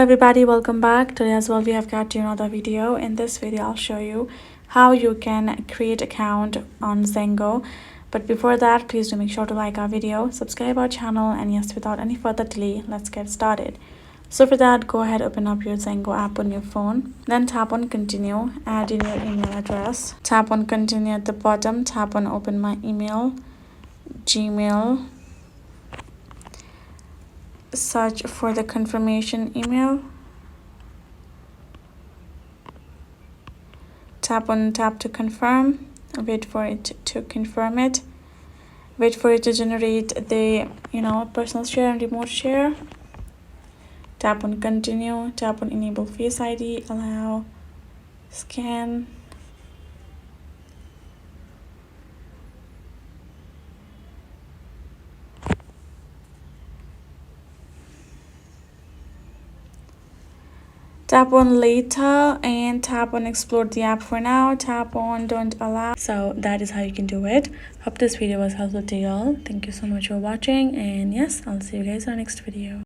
everybody, welcome back. Today as well we have got another video. In this video I'll show you how you can create account on Zengo. But before that, please do make sure to like our video, subscribe our channel, and yes, without any further delay, let's get started. So for that, go ahead, open up your Zango app on your phone, then tap on continue, add in your email address, tap on continue at the bottom, tap on open my email, Gmail, search for the confirmation email, tap to confirm, wait for it to confirm it, wait for it to generate the personal share and remote share, tap on continue, tap on enable face ID, allow, scan, tap on later, and tap on explore the app for now, tap on don't allow. So that is how you can do it. Hope this video was helpful to y'all. Thank you so much for watching, and yes, I'll see you guys in our next video.